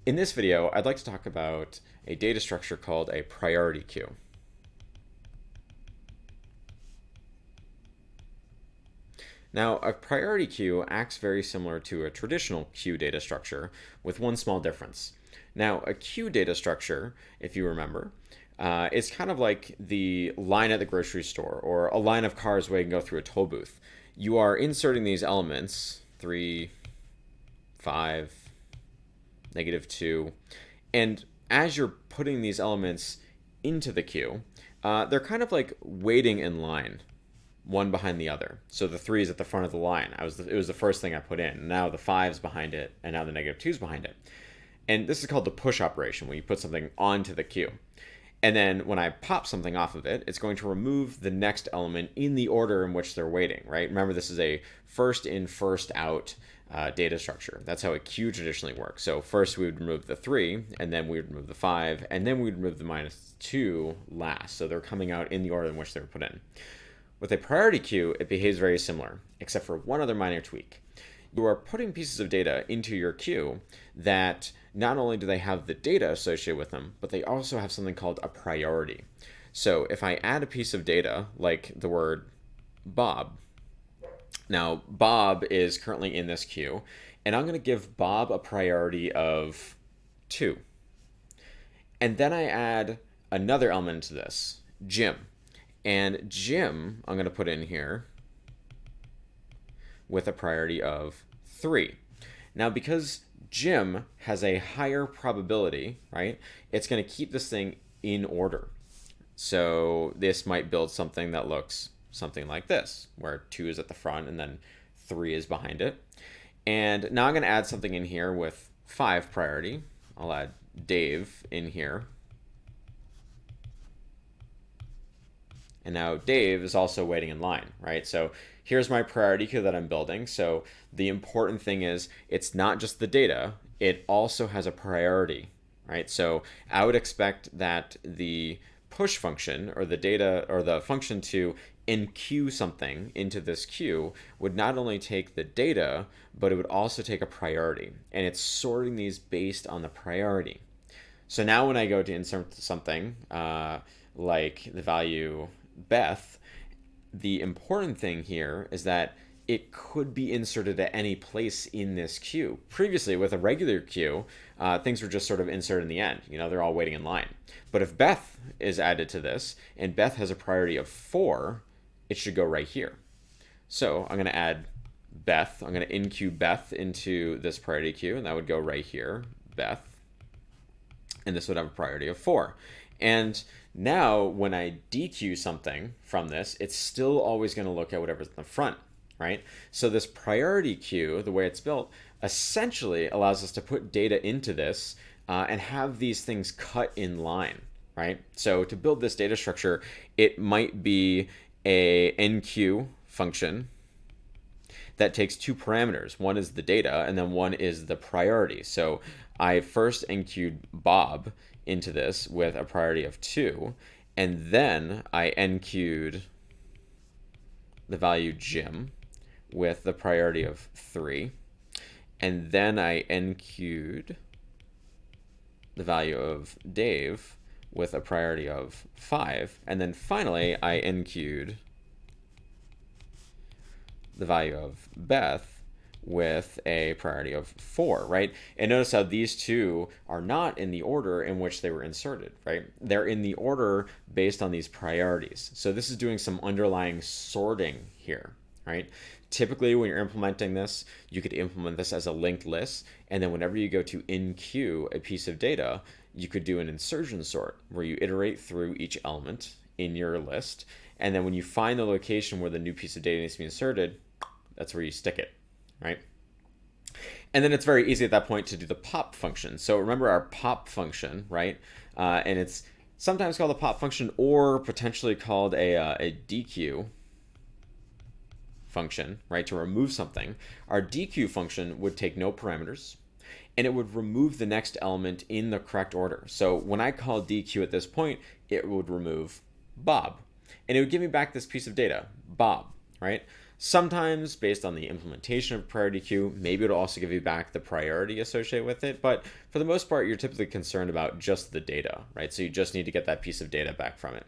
In this video, I'd like to talk about a data structure called a priority queue. Now, a priority queue acts very similar to a traditional queue data structure with one small difference. Now, a queue data structure, if you remember, is kind of like the line at the grocery store or a line of cars waiting to go through a toll booth. You are inserting these elements, 3, 5, -2, and as you're putting these elements into the queue, they're kind of like waiting in line, one behind the other. So the 3 is at the front of the line. It was the first thing I put in. Now the 5's behind it, and now the -2's behind it. And this is called the push operation, when you put something onto the queue. And then when I pop something off of it, it's going to remove the next element in the order in which they're waiting, right? Remember, this is a first in, first out data structure. That's how a queue traditionally works. So first we would remove the 3, and then we would remove the 5, and then we would remove the -2 last. So they're coming out in the order in which they were put in. With a priority queue, it behaves very similar, except for one other minor tweak. You are putting pieces of data into your queue that not only do they have the data associated with them, but they also have something called a priority. So if I add a piece of data, like the word Bob, now Bob is currently in this queue, and I'm going to give Bob a priority of 2. And then I add another element to this, Jim. And Jim, I'm going to put in here with a priority of 3. Now, because Jim has a higher probability, right, it's going to keep this thing in order. So this might build something that looks something like this, where 2 is at the front and then 3 is behind it. And now I'm going to add something in here with 5 priority. I'll add Dave in here. And now Dave is also waiting in line, right? So here's my priority queue that I'm building. So the important thing is it's not just the data, it also has a priority, right? So I would expect that the push function or the data or the function to enqueue something into this queue would not only take the data, but it would also take a priority. And it's sorting these based on the priority. So now when I go to insert something like the value Beth, the important thing here is that it could be inserted at any place in this queue. Previously, with a regular queue, things were just sort of inserted in the end. You know, they're all waiting in line. But if Beth is added to this, and Beth has a priority of 4, it should go right here. So I'm going to add Beth. I'm going to enqueue Beth into this priority queue, and that would go right here, Beth. And this would have a priority of 4. And now when I dequeue something from this, it's still always going to look at whatever's in the front, right? So this priority queue, the way it's built, essentially allows us to put data into this and have these things cut in line, right? So to build this data structure, it might be a enqueue function that takes 2 parameters. One is the data, and then one is the priority. So I first enqueued Bob into this with a priority of 2, and then I enqueued the value Jim with the priority of 3, and then I enqueued the value of Dave with a priority of 5, and then finally I enqueued the value of Beth with a priority of 4, right? And notice how these two are not in the order in which they were inserted, right? They're in the order based on these priorities. So this is doing some underlying sorting here, right? Typically, when you're implementing this, you could implement this as a linked list, and then whenever you go to enqueue a piece of data, you could do an insertion sort where you iterate through each element in your list, and then when you find the location where the new piece of data needs to be inserted, that's where you stick it, right? And then it's very easy at that point to do the pop function. So remember our pop function, right? And it's sometimes called a pop function or potentially called a dequeue function, right? To remove something. Our dequeue function would take no parameters, and it would remove the next element in the correct order. So when I call dequeue at this point, it would remove Bob, and it would give me back this piece of data, Bob, right? Sometimes, based on the implementation of priority queue, maybe it'll also give you back the priority associated with it. But for the most part, you're typically concerned about just the data, right? So you just need to get that piece of data back from it.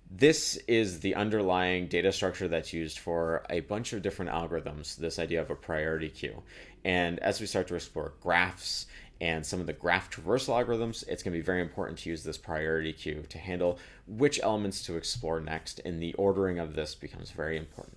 This is the underlying data structure that's used for a bunch of different algorithms, this idea of a priority queue. And as we start to explore graphs and some of the graph traversal algorithms, it's going to be very important to use this priority queue to handle which elements to explore next, and the ordering of this becomes very important.